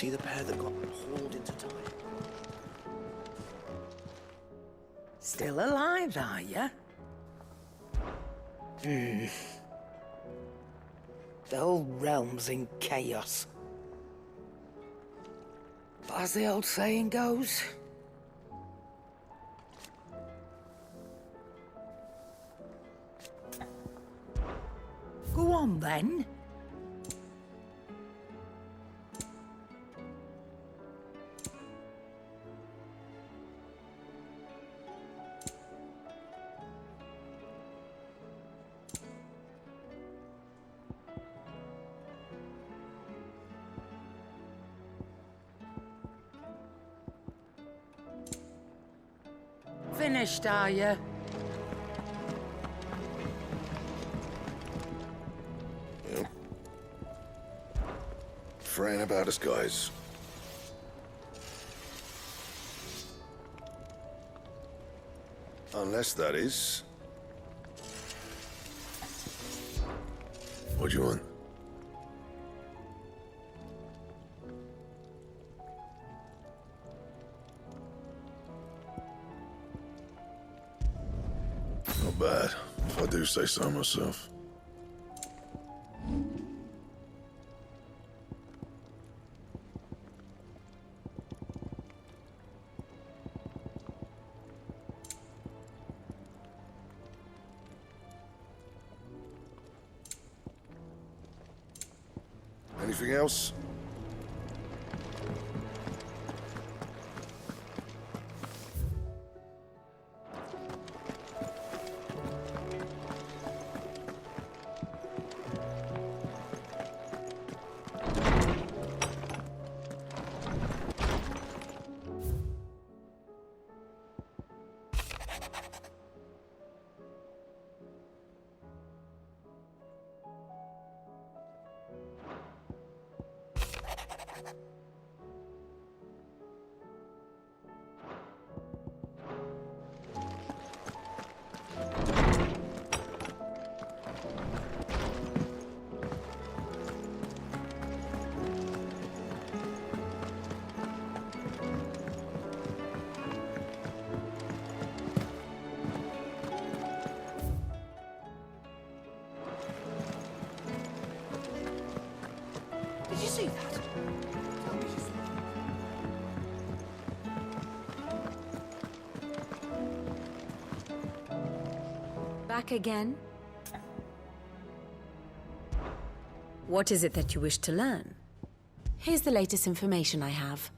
see the pair that got hauled into time? Still alive, are you? The whole realm's in chaos. But as the old saying goes... Go on, then. Finished, are you? Yep. Fretting about us, guys. Unless that is... What do you want? Not bad, if I do say so myself. Anything else? Did you see that? Back again? What is it that you wish to learn? Here's the latest information I have.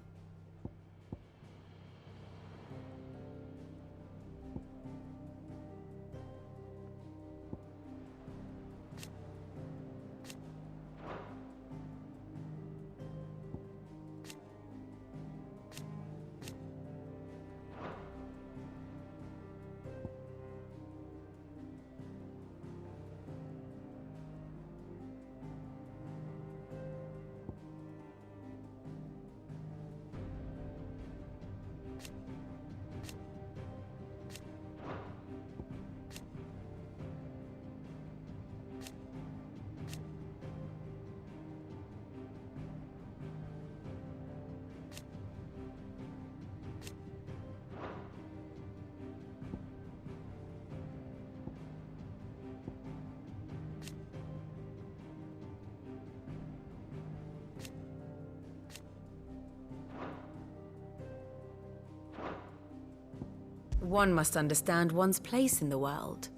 One must understand one's place in the world.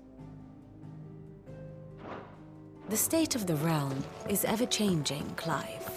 The state of the realm is ever-changing, Clive.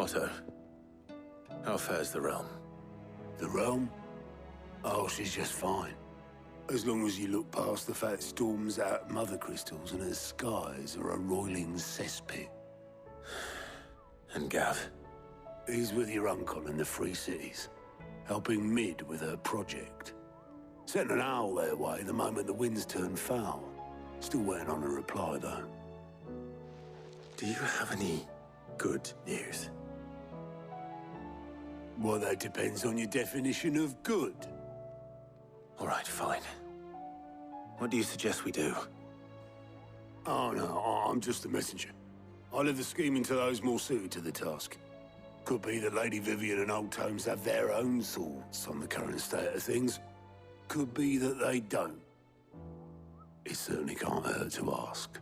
Otto, how fares the realm? The realm? Oh, she's just fine. As long as you look past the fact storms out mother crystals and her skies are a roiling cesspit. And Gav? He's with your uncle in the Free Cities, helping Mid with her project. Sent an owl their way the moment the winds turned foul. Still waiting on a reply, though. Do you have any good news? Well, that depends on your definition of good. All right, fine. What do you suggest we do? Oh, no, I'm just the messenger. I leave the scheming to those more suited to the task. Could be that Lady Vivian and Old Tomes have their own thoughts on the current state of things. Could be that they don't. It certainly can't hurt to ask.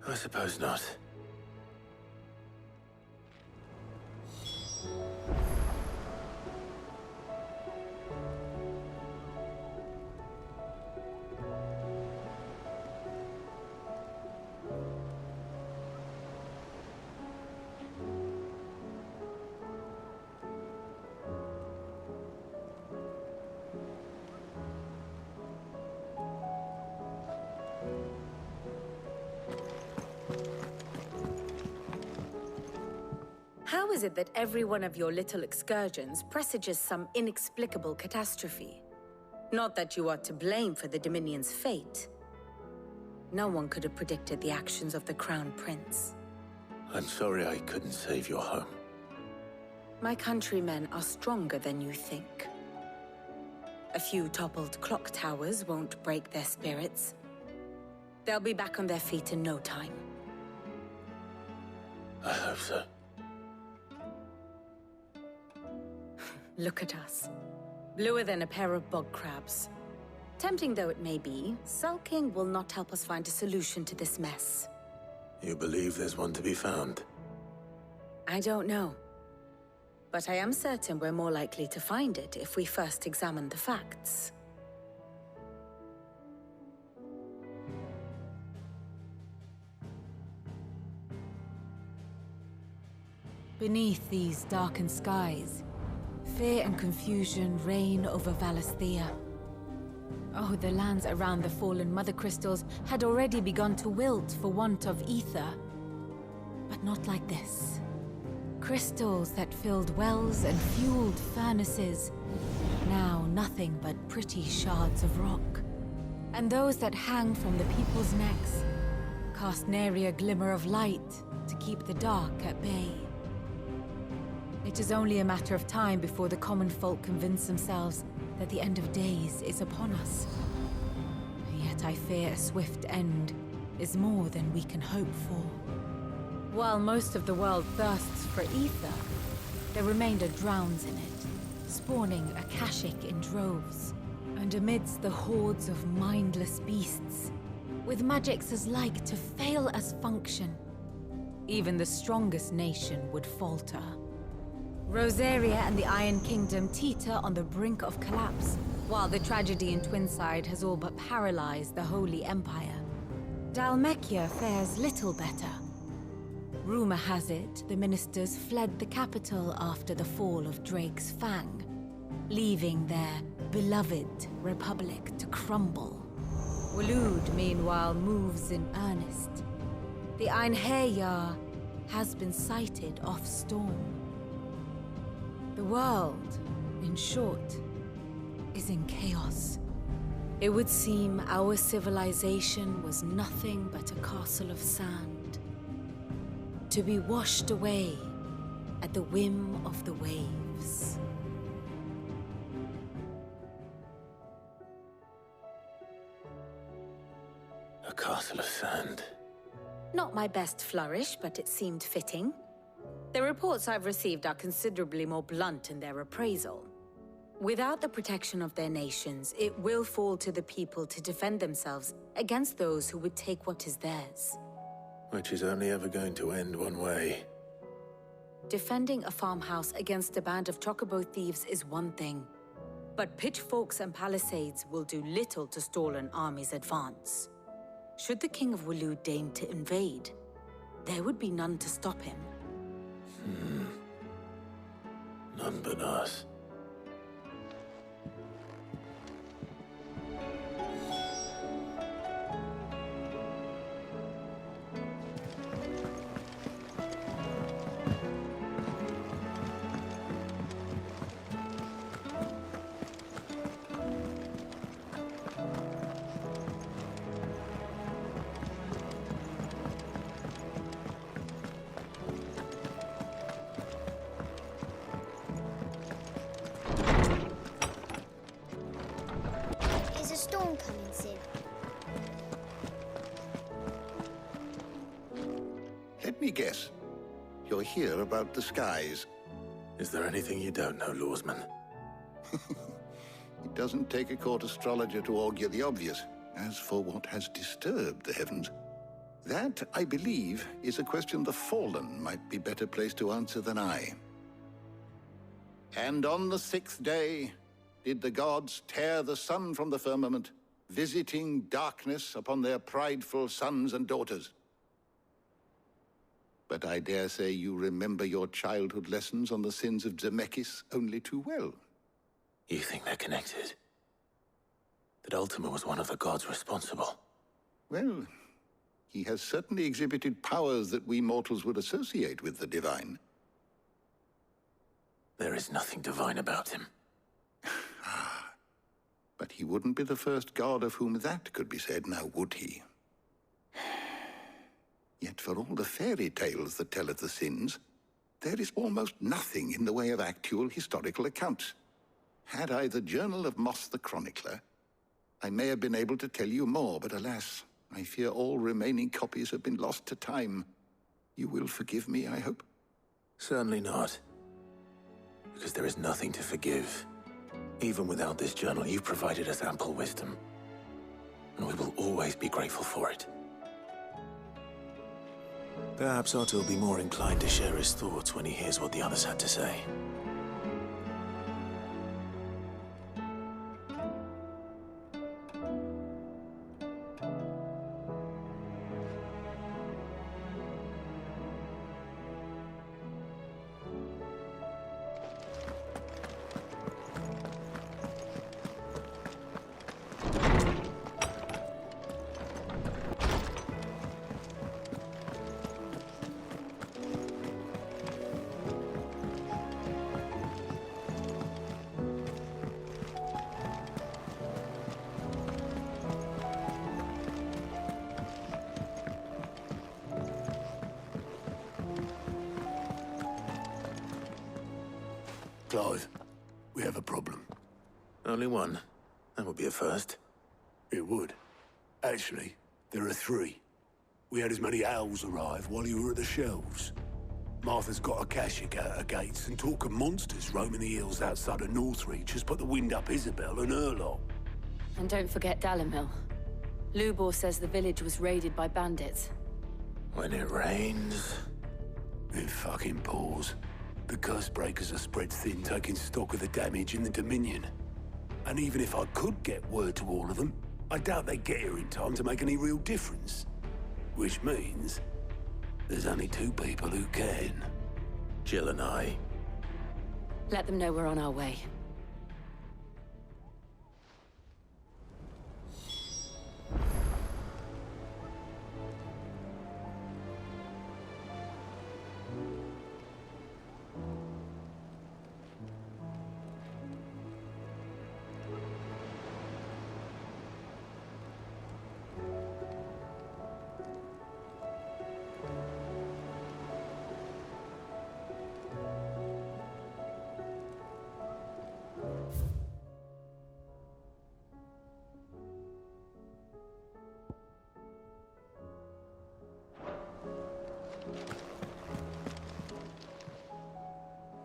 I suppose not. How is it that every one of your little excursions presages some inexplicable catastrophe? Not that you are to blame for the Dominion's fate. No one could have predicted the actions of the Crown Prince. I'm sorry I couldn't save your home. My countrymen are stronger than you think. A few toppled clock towers won't break their spirits. They'll be back on their feet in no time. I hope so. Look at us. Bluer than a pair of bog crabs. Tempting though it may be, sulking will not help us find a solution to this mess. You believe there's one to be found? I don't know. But I am certain we're more likely to find it if we first examine the facts. Beneath these darkened skies, fear and confusion reign over Valisthea. Oh, the lands around the fallen mother crystals had already begun to wilt for want of ether. But not like this. Crystals that filled wells and fueled furnaces, now nothing but pretty shards of rock. And those that hang from the people's necks cast nary a glimmer of light to keep the dark at bay. It is only a matter of time before the common folk convince themselves that the end of days is upon us. Yet I fear a swift end is more than we can hope for. While most of the world thirsts for ether, the remainder drowns in it, spawning Akashic in droves. And amidst the hordes of mindless beasts, with magics as like to fail as function, even the strongest nation would falter. Rosaria and the Iron Kingdom teeter on the brink of collapse, while the tragedy in Twinside has all but paralyzed the Holy Empire. Dalmekia fares little better. Rumor has it the ministers fled the capital after the fall of Drake's Fang, leaving their beloved republic to crumble. Waloed, meanwhile, moves in earnest. The Einherjar has been sighted off-storm. The world, in short, is in chaos. It would seem our civilization was nothing but a castle of sand, to be washed away at the whim of the waves. A castle of sand. Not my best flourish, but it seemed fitting. The reports I've received are considerably more blunt in their appraisal. Without the protection of their nations, it will fall to the people to defend themselves against those who would take what is theirs. Which is only ever going to end one way. Defending a farmhouse against a band of chocobo thieves is one thing, but pitchforks and palisades will do little to stall an army's advance. Should the King of Waloed deign to invade, there would be none to stop him. None but us. Is a storm coming soon? Let me guess. You're here about the skies. Is there anything you don't know, Lawsman? It doesn't take a court astrologer to augur the obvious. As for what has disturbed the heavens, that, I believe, is a question the Fallen might be better placed to answer than I. And on the 6th day did the gods tear the sun from the firmament, visiting darkness upon their prideful sons and daughters. But I dare say you remember your childhood lessons on the sins of Zemeckis only too well. You think they're connected? That Ultima was one of the gods responsible? Well, he has certainly exhibited powers that we mortals would associate with the divine. There is nothing divine about him. But he wouldn't be the first god of whom that could be said, now would he? Yet for all the fairy tales that tell of the sins, there is almost nothing in the way of actual historical accounts. Had I the Journal of Moss the Chronicler, I may have been able to tell you more, but alas, I fear all remaining copies have been lost to time. You will forgive me, I hope? Certainly not. Because there is nothing to forgive. Even without this journal, you've provided us ample wisdom. And we will always be grateful for it. Perhaps Otto will be more inclined to share his thoughts when he hears what the others had to say. Clive, we have a problem. Only one. That would be a first. It would. Actually, there are 3. We had as many owls arrive while you were at the shelves. Martha's got a Kashik out her gates, and talk of monsters roaming the hills outside of Northreach has put the wind up Isabel and her lot. And don't forget Dalimil. Lubor says the village was raided by bandits. When it rains... It fucking pours. The curse breakers are spread thin, taking stock of the damage in the Dominion. And even if I could get word to all of them, I doubt they get here in time to make any real difference. Which means there's only 2 people who can. Jill and I. Let them know we're on our way.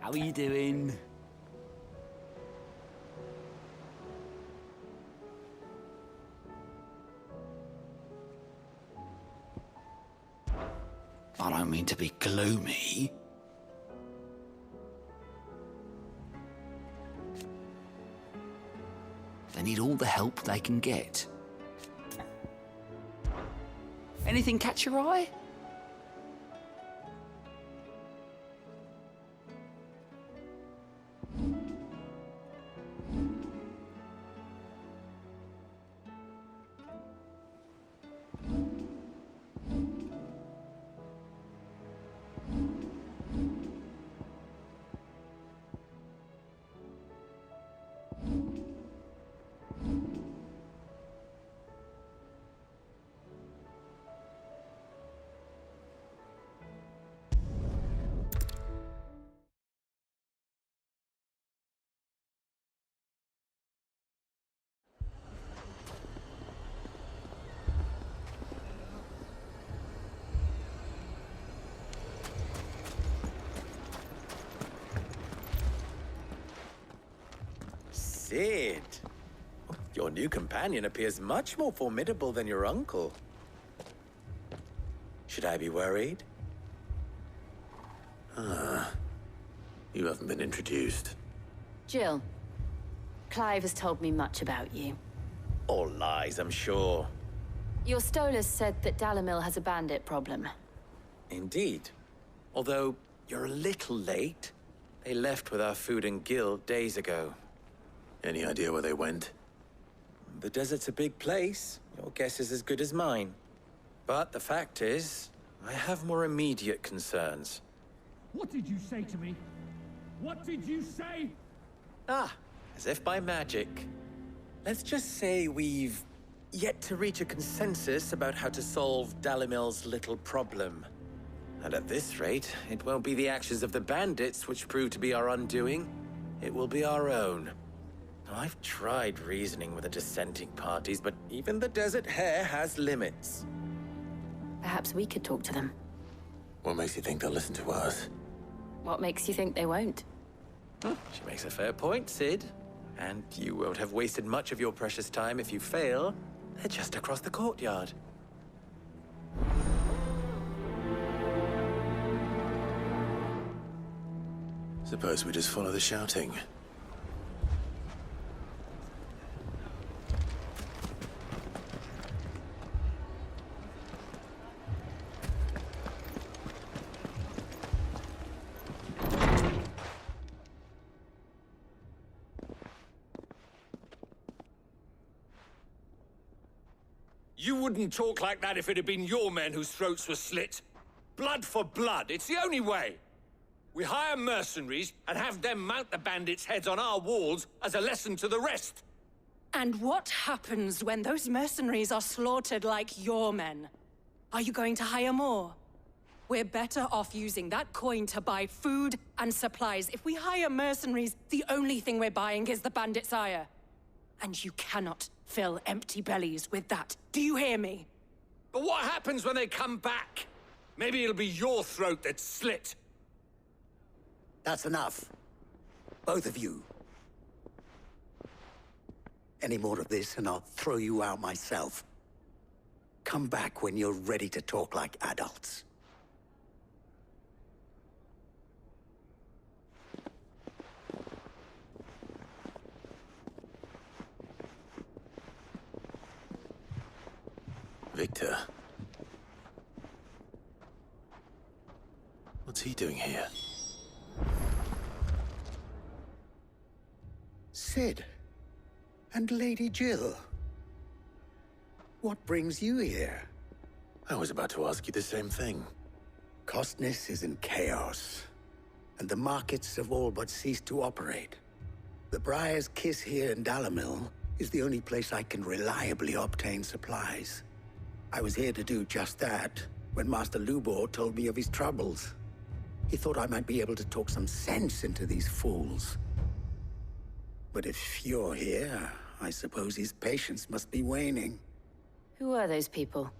How are you doing? I don't mean to be gloomy. They need all the help they can get. Anything catch your eye? Sid. Your new companion appears much more formidable than your uncle. Should I be worried? You haven't been introduced. Jill, Clive has told me much about you. All lies, I'm sure. Your Stolas said that Dalamil has a bandit problem. Indeed. Although, you're a little late. They left with our food and guild days ago. Any idea where they went? The desert's a big place. Your guess is as good as mine. But the fact is, I have more immediate concerns. What did you say to me? What did you say? Ah, as if by magic. Let's just say we've yet to reach a consensus about how to solve Dalimil's little problem. And at this rate, it won't be the actions of the bandits which prove to be our undoing. It will be our own. Now, I've tried reasoning with the dissenting parties, but even the Desert Hare has limits. Perhaps we could talk to them. What makes you think they'll listen to us? What makes you think they won't? She makes a fair point, Sid. And you won't have wasted much of your precious time if you fail. They're just across the courtyard. Suppose we just follow the shouting. You wouldn't talk like that if it had been your men whose throats were slit. Blood for blood, it's the only way. We hire mercenaries and have them mount the bandits' heads on our walls as a lesson to the rest. And what happens when those mercenaries are slaughtered like your men? Are you going to hire more? We're better off using that coin to buy food and supplies. If we hire mercenaries, the only thing we're buying is the bandits' ire. And you cannot fill empty bellies with that. Do you hear me? But what happens when they come back? Maybe it'll be your throat that's slit. That's enough. Both of you. Any more of this and I'll throw you out myself. Come back when you're ready to talk like adults. Victor. What's he doing here? Sid. And Lady Jill. What brings you here? I was about to ask you the same thing. Costness is in chaos, and the markets have all but ceased to operate. The Briar's Kiss here in Dalamil is the only place I can reliably obtain supplies. I was here to do just that when Master Lubor told me of his troubles. He thought I might be able to talk some sense into these fools. But if you're here, I suppose his patience must be waning. Who are those people?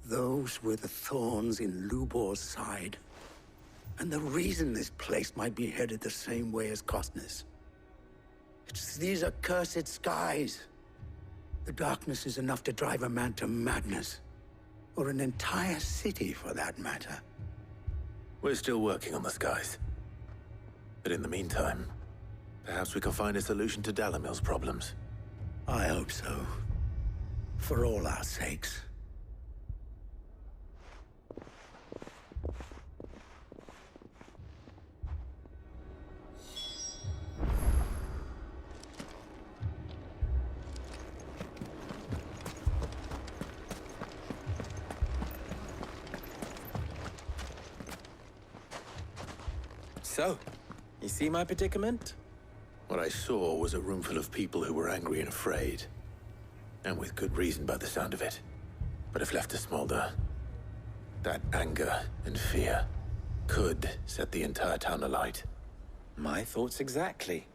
Those were the thorns in Lubor's side. And the reason this place might be headed the same way as Costness. It's these accursed skies. The darkness is enough to drive a man to madness. Or an entire city, for that matter. We're still working on the skies. But in the meantime, perhaps we can find a solution to Dalamil's problems. I hope so. For all our sakes. So, you see my predicament? What I saw was a room full of people who were angry and afraid. And with good reason by the sound of it. But if left to smolder, that anger and fear could set the entire town alight. My thoughts exactly.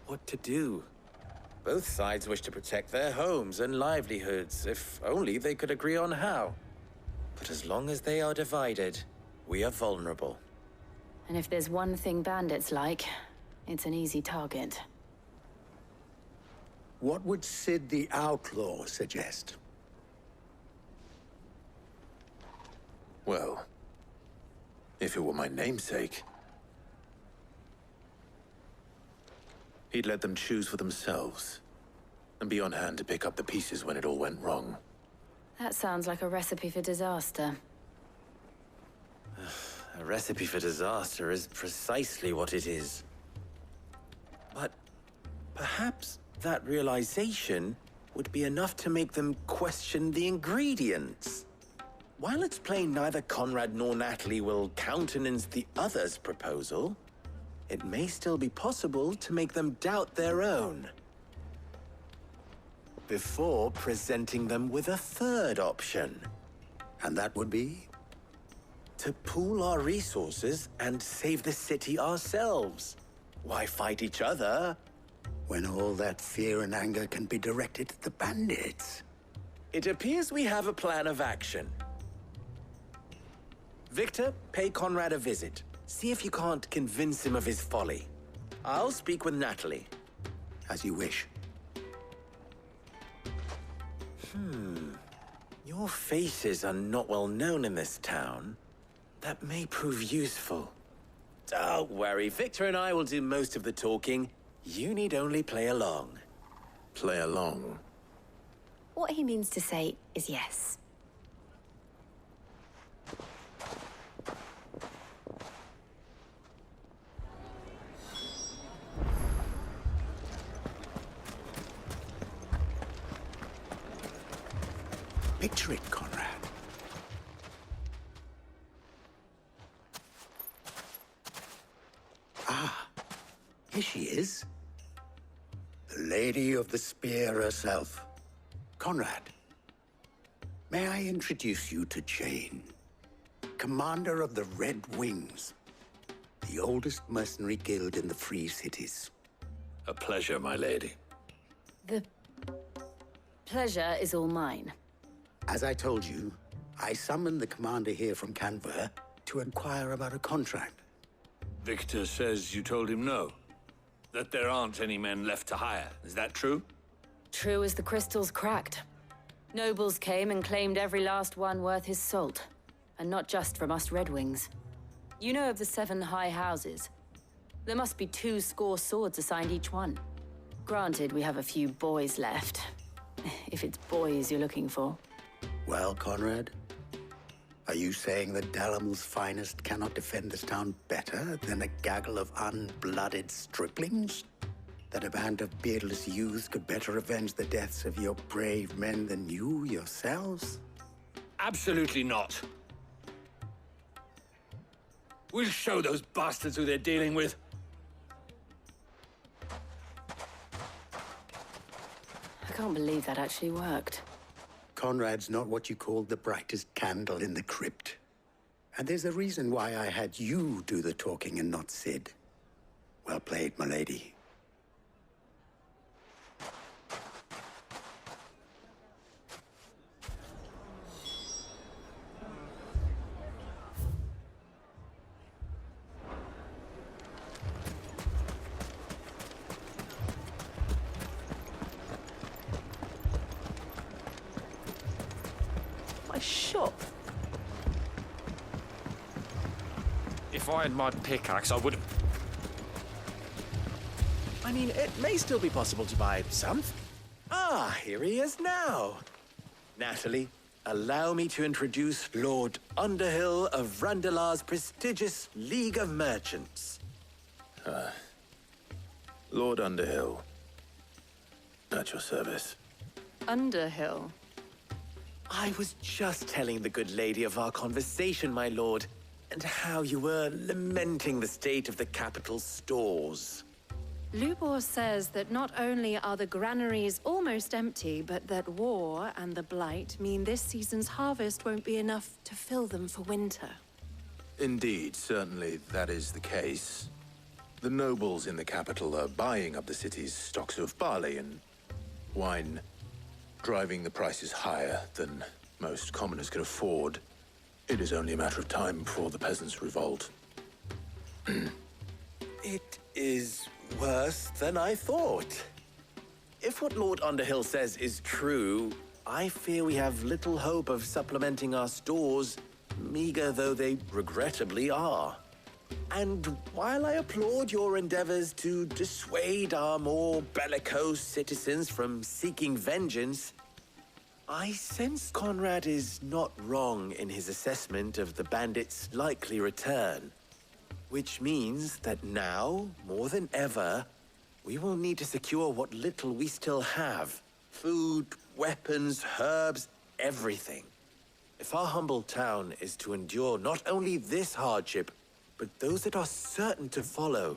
What to do? Both sides wish to protect their homes and livelihoods, if only they could agree on how. But as long as they are divided, we are vulnerable. And if there's one thing bandits like, it's an easy target. What would Sid the Outlaw suggest? Well, if it were my namesake, he'd let them choose for themselves and be on hand to pick up the pieces when it all went wrong. That sounds like a recipe for disaster. A recipe for disaster is precisely what it is. But perhaps that realization would be enough to make them question the ingredients. While it's plain neither Conrad nor Natalie will countenance the other's proposal, it may still be possible to make them doubt their own before presenting them with a third option. And that would be? To pool our resources and save the city ourselves. Why fight each other? When all that fear and anger can be directed at the bandits. It appears we have a plan of action. Victor, pay Conrad a visit. See if you can't convince him of his folly. I'll speak with Natalie. As you wish. Your faces are not well known in this town. That may prove useful. Don't worry, Victor and I will do most of the talking. You need only play along. Play along? What he means to say is yes. Picture it, Conrad. Ah, here she is. The Lady of the Spear herself. Conrad, may I introduce you to Jane, commander of the Red Wings, the oldest mercenary guild in the Free Cities. A pleasure, my lady. The pleasure is all mine. As I told you, I summoned the commander here from Canver to inquire about a contract. Victor says you told him no. That there aren't any men left to hire. Is that true? True as the crystals cracked. Nobles came and claimed every last one worth his salt. And not just from us Red Wings. You know of the 7 high houses. There must be 2 swords assigned each one. Granted, we have a few boys left. If it's boys you're looking for. Well, Conrad, are you saying that Dalamil's finest cannot defend this town better than a gaggle of unblooded striplings? That a band of beardless youths could better avenge the deaths of your brave men than you yourselves? Absolutely not. We'll show those bastards who they're dealing with. I can't believe that actually worked. Conrad's not what you called the brightest candle in the crypt. And there's a reason why I had you do the talking and not Sid. Well played, my lady. Shop. If I had my pickaxe, I would have... I mean, it may still be possible to buy some. Ah, here he is now. Natalie, allow me to introduce Lord Underhill of Randalar's prestigious League of Merchants. Lord Underhill. At your service. Underhill? I was just telling the good lady of our conversation, my lord, and how you were lamenting the state of the capital's stores. Lubor says that not only are the granaries almost empty, but that war and the Blight mean this season's harvest won't be enough to fill them for winter. Indeed, certainly that is the case. The nobles in the capital are buying up the city's stocks of barley and wine, driving the prices higher than most commoners can afford. It is only a matter of time before the peasants revolt. It is worse than I thought. If what Lord Underhill says is true, I fear we have little hope of supplementing our stores, meager though they regrettably are. And while I applaud your endeavors to dissuade our more bellicose citizens from seeking vengeance, I sense Conrad is not wrong in his assessment of the bandits' likely return. Which means that now, more than ever, we will need to secure what little we still have. Food, weapons, herbs, everything. If our humble town is to endure not only this hardship, but those that are certain to follow,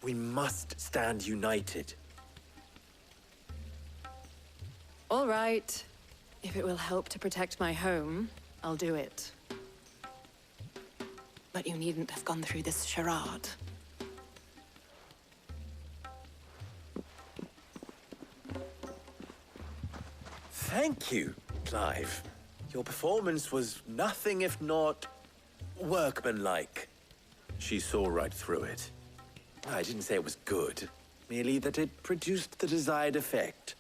we must stand united. All right. If it will help to protect my home, I'll do it. But you needn't have gone through this charade. Thank you, Clive. Your performance was nothing if not workmanlike. She saw right through it. I didn't say it was good, merely that it produced the desired effect.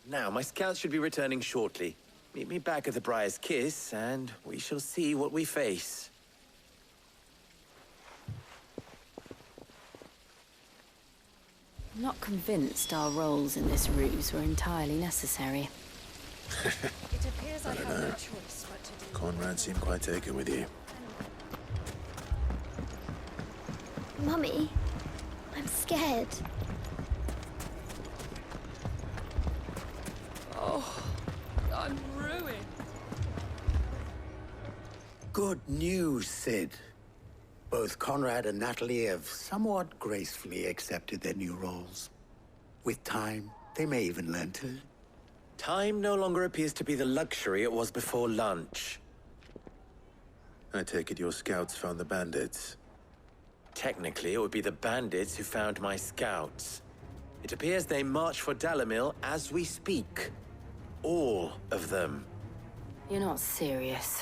Now, my scouts should be returning shortly. Meet me back at the Briar's Kiss, and we shall see what we face. I'm not convinced our roles in this ruse were entirely necessary. It appears I have no choice but to do. Conrad seemed quite taken with you. Mummy, I'm scared. Oh, I'm ruined. Good news, Sid. Both Conrad and Natalie have somewhat gracefully accepted their new roles. With time, they may even learn to... Time no longer appears to be the luxury it was before lunch. I take it your scouts found the bandits. Technically, it would be the bandits who found my scouts. It appears they march for Dalimil as we speak. All of them. You're not serious.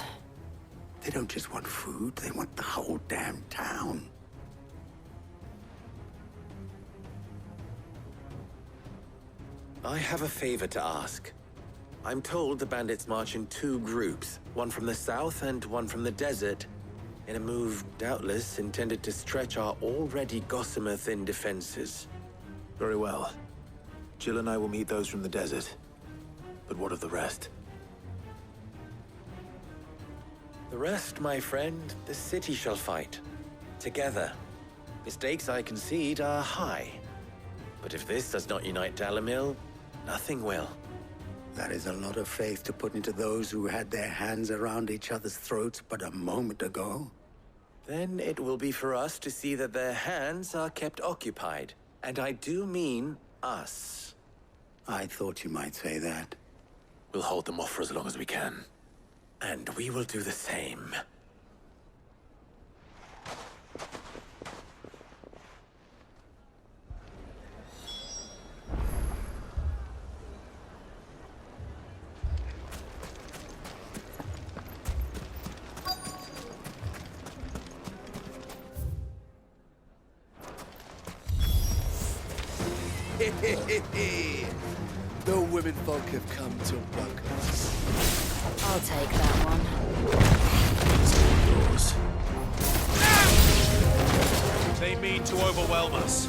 They don't just want food, they want the whole damn town. I have a favor to ask. I'm told the bandits march in two groups, one from the south and one from the desert, in a move doubtless intended to stretch our already gossamer-thin defenses. Very well. Jill and I will meet those from the desert. But what of the rest? The rest, my friend, the city shall fight. Together. Mistakes, I concede, are high. But if this does not unite Dalimil, nothing will. That is a lot of faith to put into those who had their hands around each other's throats but a moment ago. Then it will be for us to see that their hands are kept occupied. And I do mean us. I thought you might say that. We'll hold them off for as long as we can. And we will do the same. The women folk have come to welcome us. I'll take that one. Yours. They mean to overwhelm us.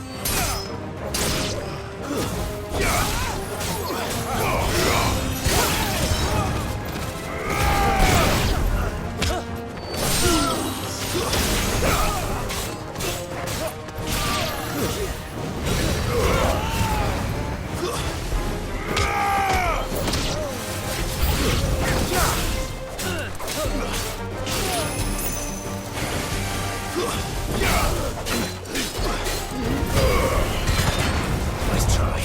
Nice try.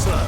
slow.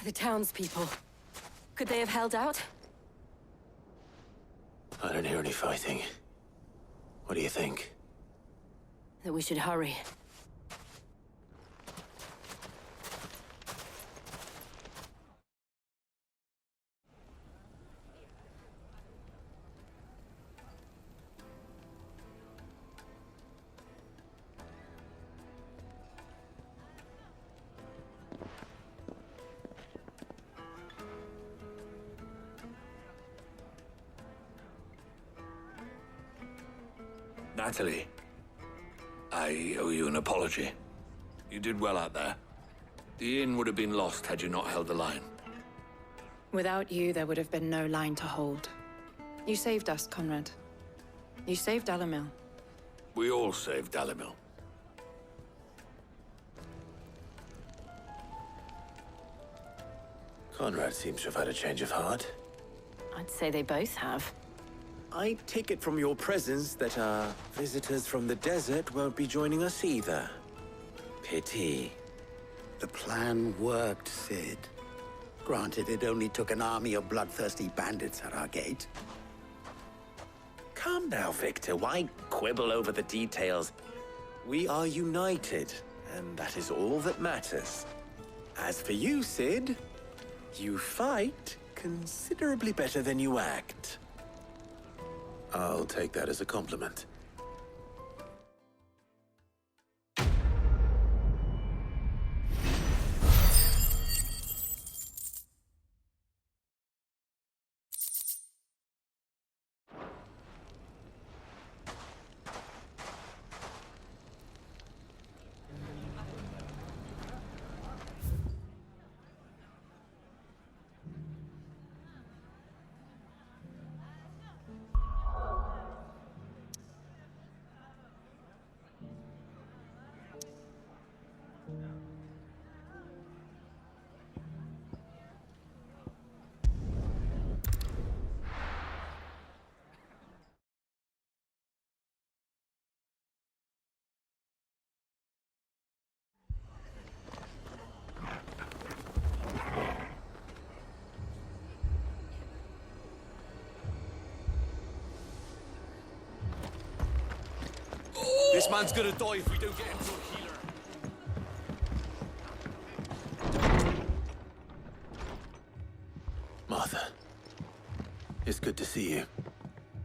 The townspeople. Could they have held out? I don't hear any fighting. What do you think? That we should hurry. Natalie, I owe you an apology. You did well out there. The inn would have been lost had you not held the line. Without you, there would have been no line to hold. You saved us, Conrad. You saved Dalimil. We all saved Dalimil. Conrad seems to have had a change of heart. I'd say they both have. I take it from your presence that our visitors from the desert won't be joining us either. Pity. The plan worked, Sid. Granted, it only took an army of bloodthirsty bandits at our gate. Calm now, Victor. Why quibble over the details? We are united, and that is all that matters. As for you, Sid, you fight considerably better than you act. I'll take that as a compliment. This man's gonna die if we don't get him to a healer. Martha, it's good to see you.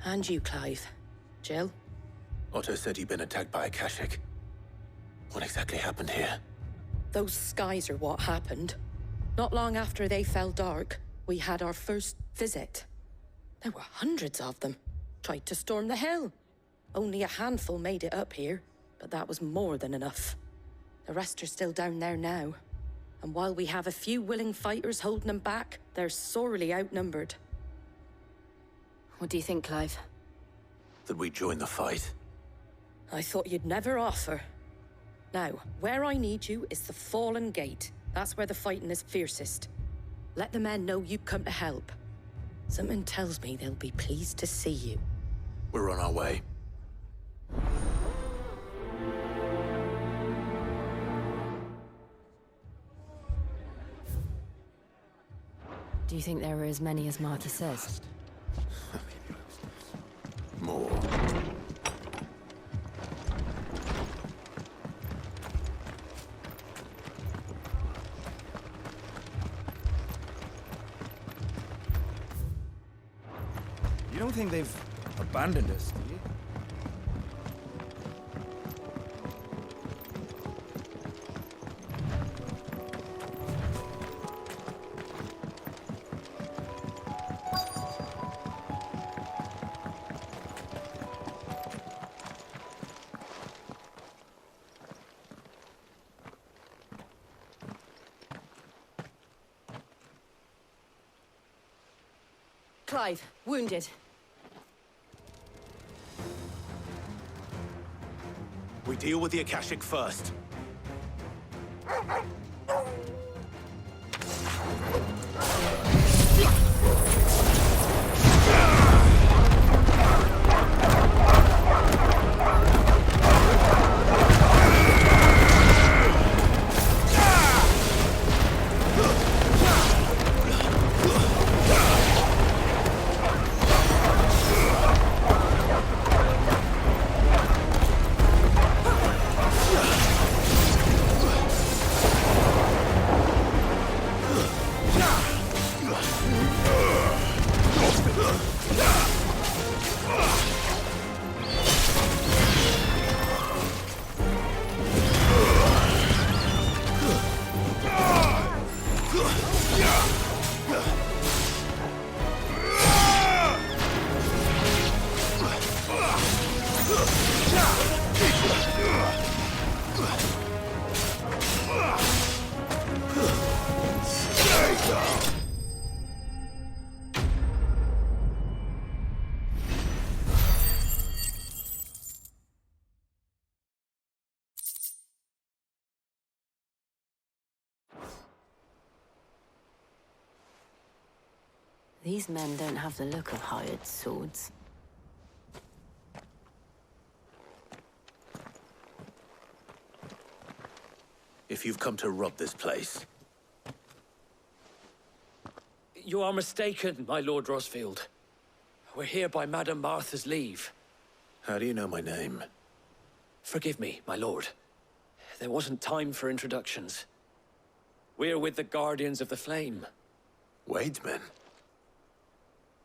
And you, Clive. Jill? Otto said you'd been attacked by a Kashik. What exactly happened here? Those skies are what happened. Not long after they fell dark, we had our first visit. There were hundreds of them. Tried to storm the hill. Only a handful made it up here, but that was more than enough. The rest are still down there now. And while we have a few willing fighters holding them back, they're sorely outnumbered. What do you think, Clive? That we join the fight? I thought you'd never offer. Now, where I need you is the Fallen Gate. That's where the fighting is fiercest. Let the men know you've come to help. Something tells me they'll be pleased to see you. We're on our way. Do you think there are as many as Martha says? More. You don't think they've abandoned us, do you? Clive, wounded. We deal with the Akashic first. These men don't have the look of hired swords. If you've come to rob this place... You are mistaken, my Lord Rosfield. We're here by Madame Martha's leave. How do you know my name? Forgive me, my lord. There wasn't time for introductions. We're with the Guardians of the Flame. Wade's men?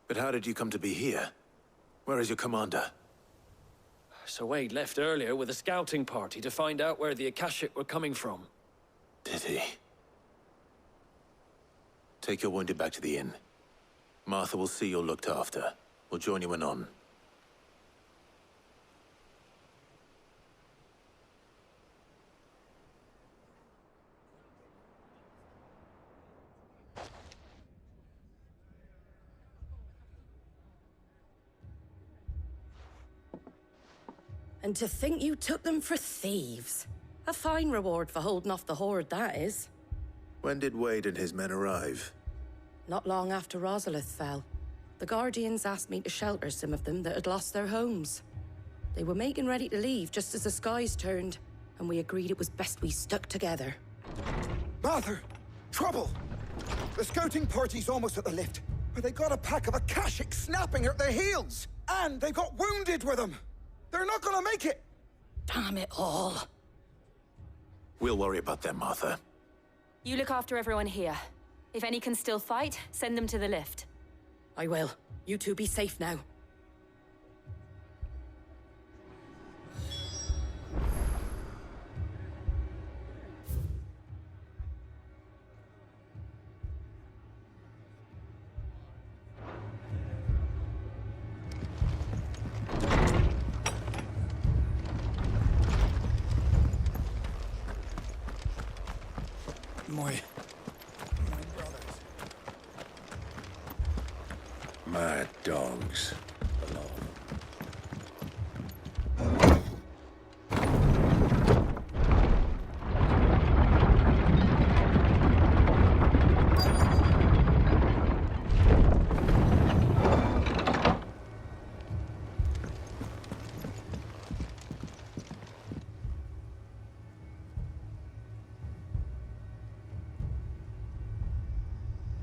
But how did you come to be here? Where is your commander? Sir Wade left earlier with a scouting party to find out where the Akashic were coming from. Did he? Take your wounded back to the inn. Martha will see you're looked after. We'll join you anon. And to think you took them for thieves. A fine reward for holding off the horde, that is. When did Wade and his men arrive? Not long after Rosalith fell. The Guardians asked me to shelter some of them that had lost their homes. They were making ready to leave just as the skies turned, and we agreed it was best we stuck together. Martha! Trouble! The scouting party's almost at the lift, but they got a pack of Akashic snapping at their heels! And they got wounded with them! They're not gonna make it! Damn it all. We'll worry about them, Martha. You look after everyone here. If any can still fight, send them to the lift. I will. You two be safe now. My brothers. Mad dogs.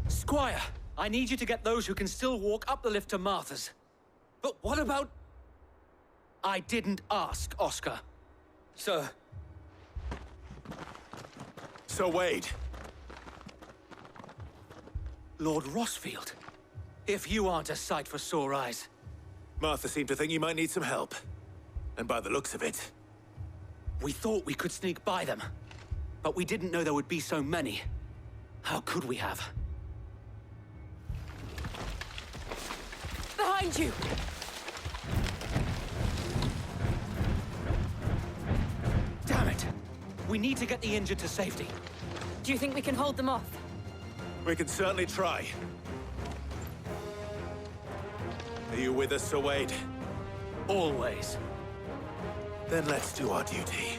Squire, I need you to get those who can still walk up the lift to Martha's. But what about... I didn't ask, Oscar. Sir. Sir Wade. Lord Rosfield. If you aren't a sight for sore eyes. Martha seemed to think you might need some help. And by the looks of it... We thought we could sneak by them. But we didn't know there would be so many. How could we have? Behind you! Damn it! We need to get the injured to safety. Do you think we can hold them off? We can certainly try. Are you with us, Sir Wade? Always. Then let's do our duty.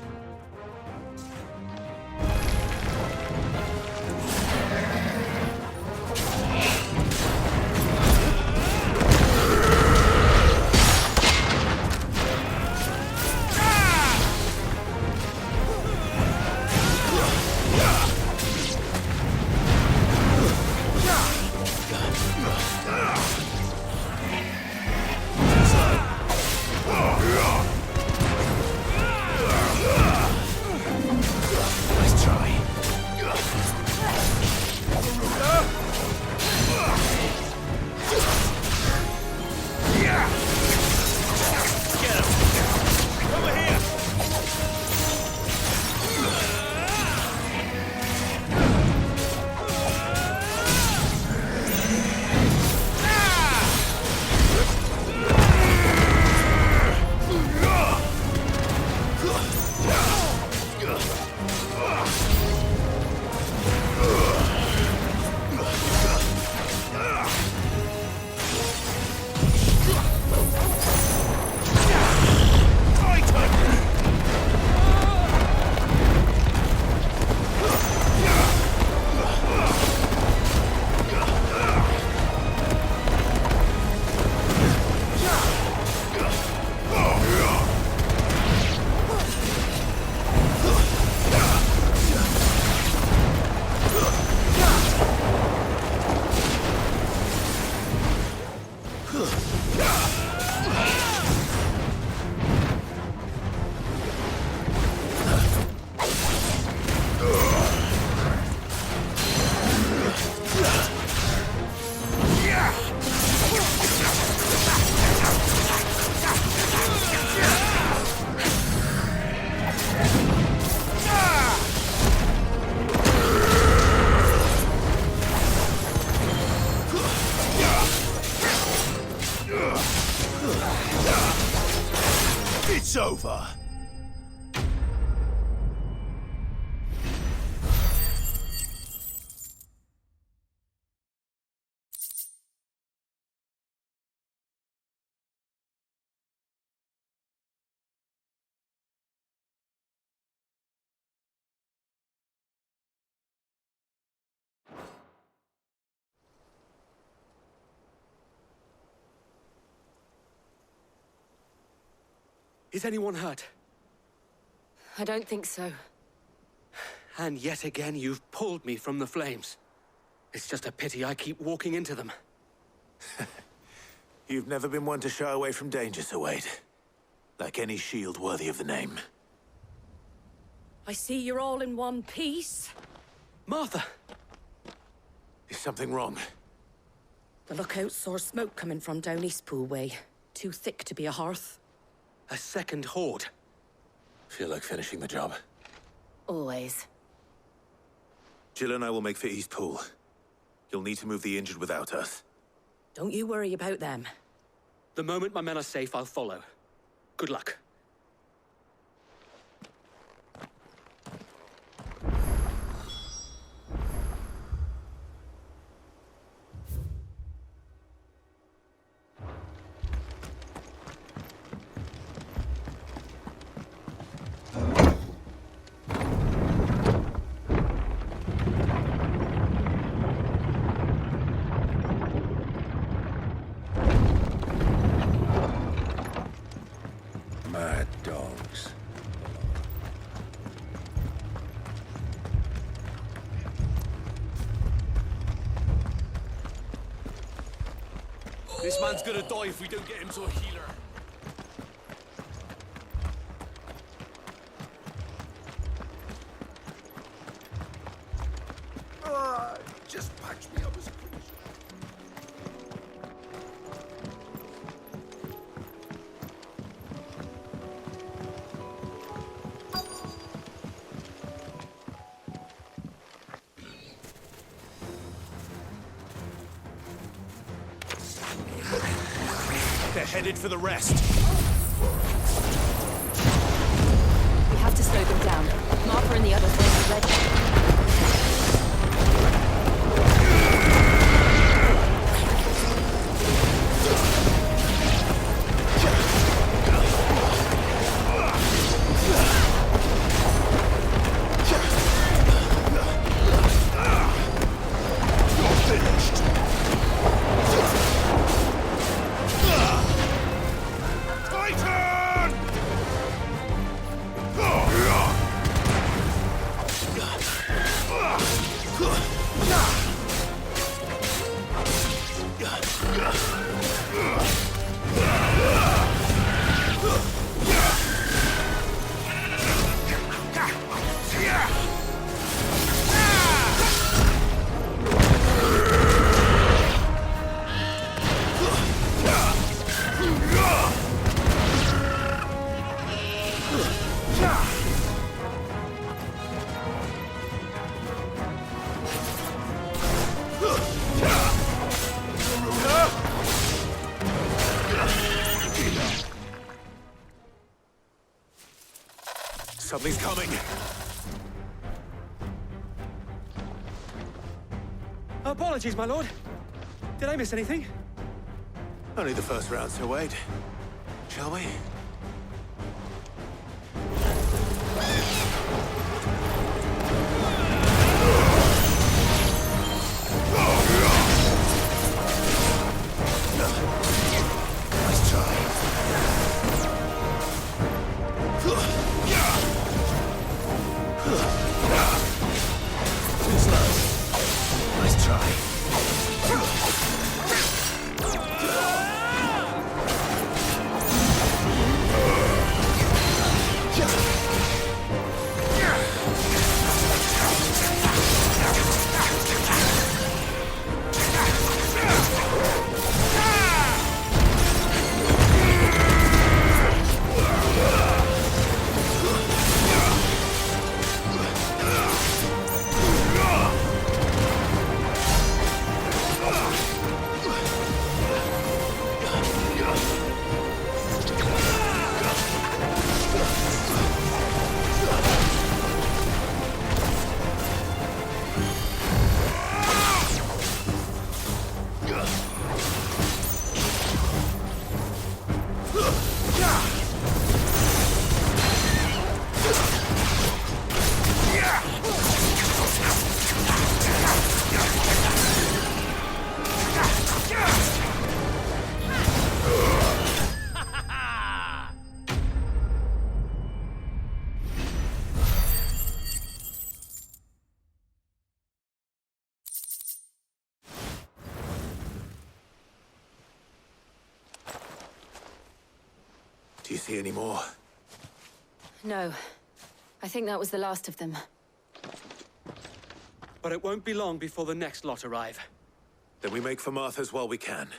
It's over. Is anyone hurt? I don't think so. And yet again, you've pulled me from the flames. It's just a pity I keep walking into them. You've never been one to shy away from danger, Sir Wade. Like any shield worthy of the name. I see you're all in one piece. Martha! Is something wrong? The lookout saw smoke coming from down Eastpool way. Too thick to be a hearth. A second horde. Feel like finishing the job? Always. Jill and I will make for Eastpool. You'll need to move the injured without us. Don't you worry about them. The moment my men are safe, I'll follow. Good luck. Mad dogs. This man's gonna die if we don't get him to a healer. Just patch me up as quick as They're headed for the rest. We have to slow them down. Martha and the others won't be ready. Something's coming. Apologies, my lord. Did I miss anything? Only the first round, so wait. Shall we? Nice try. Too slow. Nice try. Do you see any more? No. I think that was the last of them. But it won't be long before the next lot arrive. Then we make for Martha's while we can.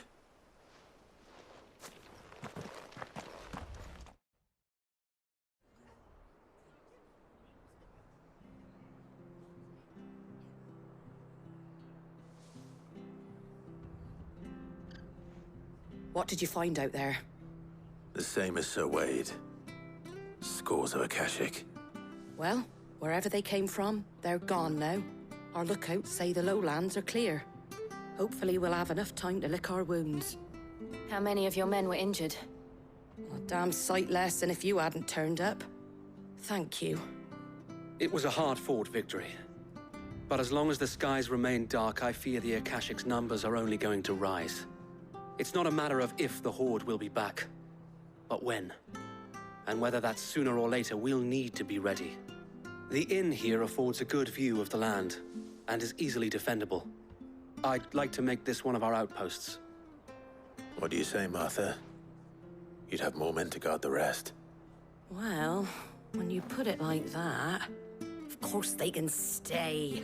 What did you find out there? The same as Sir Wade. Scores of Akashic. Well, wherever they came from, they're gone now. Our lookouts say the lowlands are clear. Hopefully we'll have enough time to lick our wounds. How many of your men were injured? A damn sight less than if you hadn't turned up. Thank you. It was a hard-fought victory. But as long as the skies remain dark, I fear the Akashic's numbers are only going to rise. It's not a matter of if the Horde will be back, but when. And whether that's sooner or later, we'll need to be ready. The inn here affords a good view of the land, and is easily defendable. I'd like to make this one of our outposts. What do you say, Martha? You'd have more men to guard the rest. Well, when you put it like that, of course they can stay.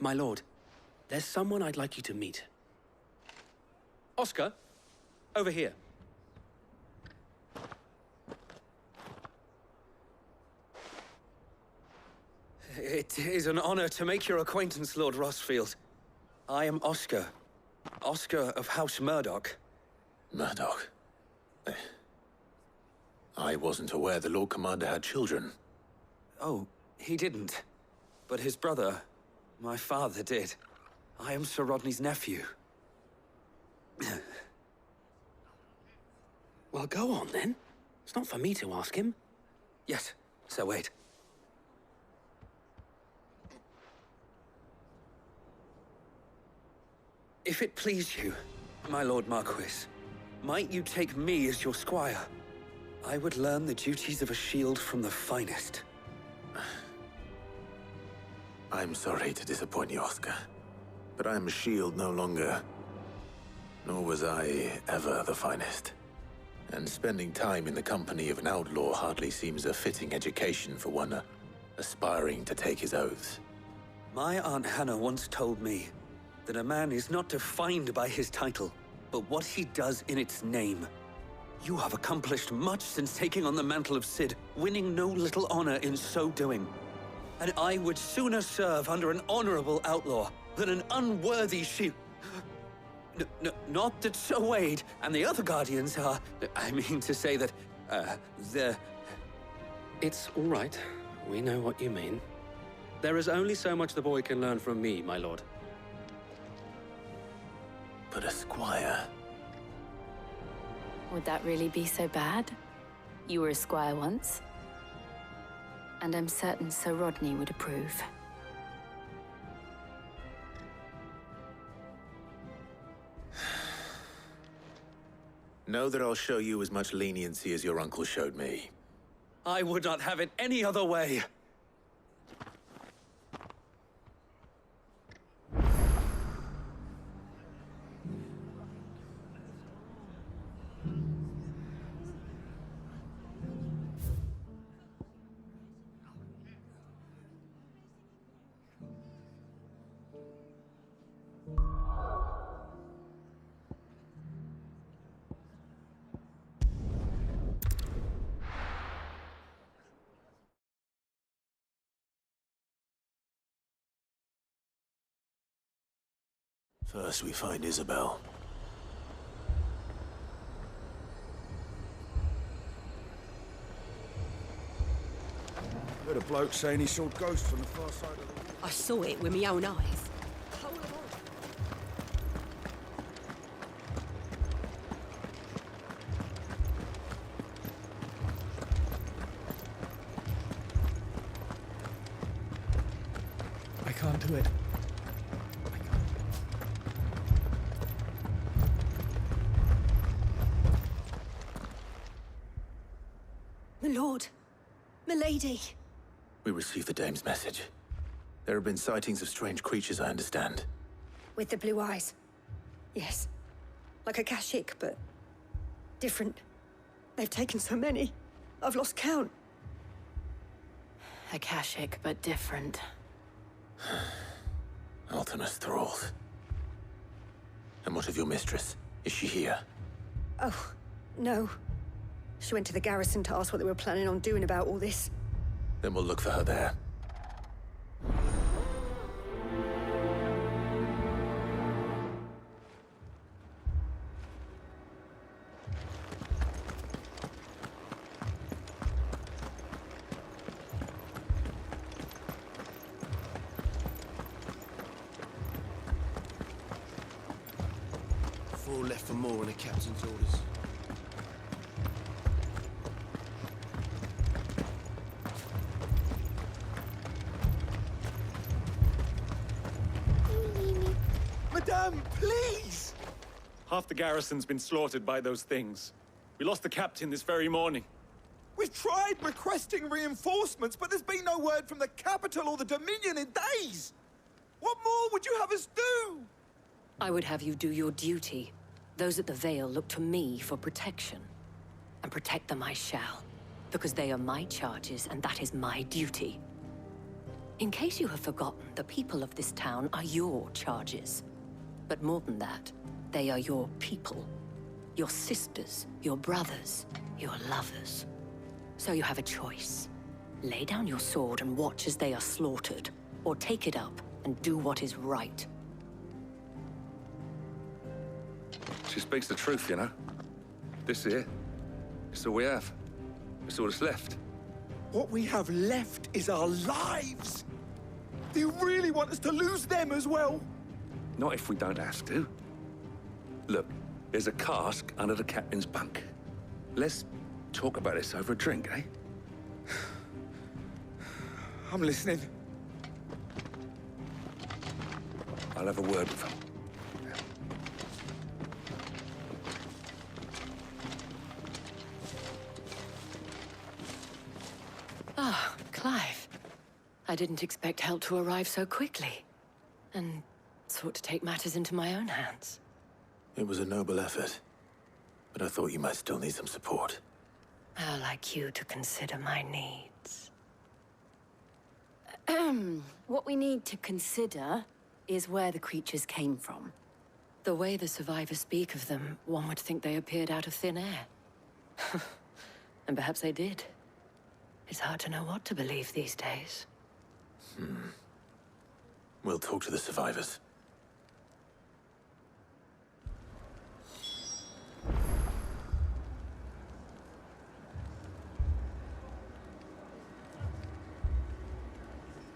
My lord, there's someone I'd like you to meet. Oscar, over here. It is an honor to make your acquaintance, Lord Rossfield. I am Oscar. Oscar of House Murdoch. Murdoch? I wasn't aware the Lord Commander had children. Oh, he didn't. But his brother, my father, did. I am Sir Rodney's nephew. Well, go on, then. It's not for me to ask him. Yes, Sir Wade. If it please you, my Lord Marquis, might you take me as your squire? I would learn the duties of a shield from the finest. I'm sorry to disappoint you, Oscar, but I'm a shield no longer. Nor was I ever the finest. And spending time in the company of an outlaw hardly seems a fitting education for one aspiring to take his oaths. My Aunt Hannah once told me, that a man is not defined by his title, but what he does in its name. You have accomplished much since taking on the mantle of Cid, winning no little honor in so doing. And I would sooner serve under an honorable outlaw than an unworthy shield. Not that Sir Wade and the other Guardians are... I mean to say that, they're... It's all right. We know what you mean. There is only so much the boy can learn from me, my lord. But a squire... Would that really be so bad? You were a squire once. And I'm certain Sir Rodney would approve. Know that I'll show you as much leniency as your uncle showed me. I would not have it any other way. First we find Isabel. Heard a bloke saying he saw ghosts from the far side of the wall. I saw it with my own eyes. I can't do it. My lord, my lady. We received the dame's message. There have been sightings of strange creatures, I understand. With the blue eyes. Yes. Like a Kashik, but different. They've taken so many. I've lost count. Akashic, but different. Ultimus thralls. And what of your mistress? Is she here? Oh, no. She went to the garrison to ask what they were planning on doing about all this. Then we'll look for her there. Four left for more on the captain's orders. Madame, please! Half the garrison's been slaughtered by those things. We lost the captain this very morning. We've tried requesting reinforcements, but there's been no word from the capital or the Dominion in days! What more would you have us do? I would have you do your duty. Those at the Vale look to me for protection. And protect them I shall. Because they are my charges, and that is my duty. In case you have forgotten, the people of this town are your charges. But more than that, they are your people. Your sisters, your brothers, your lovers. So you have a choice. Lay down your sword and watch as they are slaughtered, or take it up and do what is right. She speaks the truth, you know. This here, it's all we have. It's all that's left. What we have left is our lives! Do you really want us to lose them as well? Not if we don't have to. Look, there's a cask under the captain's bunk. Let's talk about this over a drink, eh? I'm listening. I'll have a word with him. Ah, Clive. I didn't expect help to arrive so quickly. And sought to take matters into my own hands. It was a noble effort. But I thought you might still need some support. How like you to consider my needs. What we need to consider is where the creatures came from. The way the survivors speak of them, one would think they appeared out of thin air. And perhaps they did. It's hard to know what to believe these days. We'll talk to the survivors.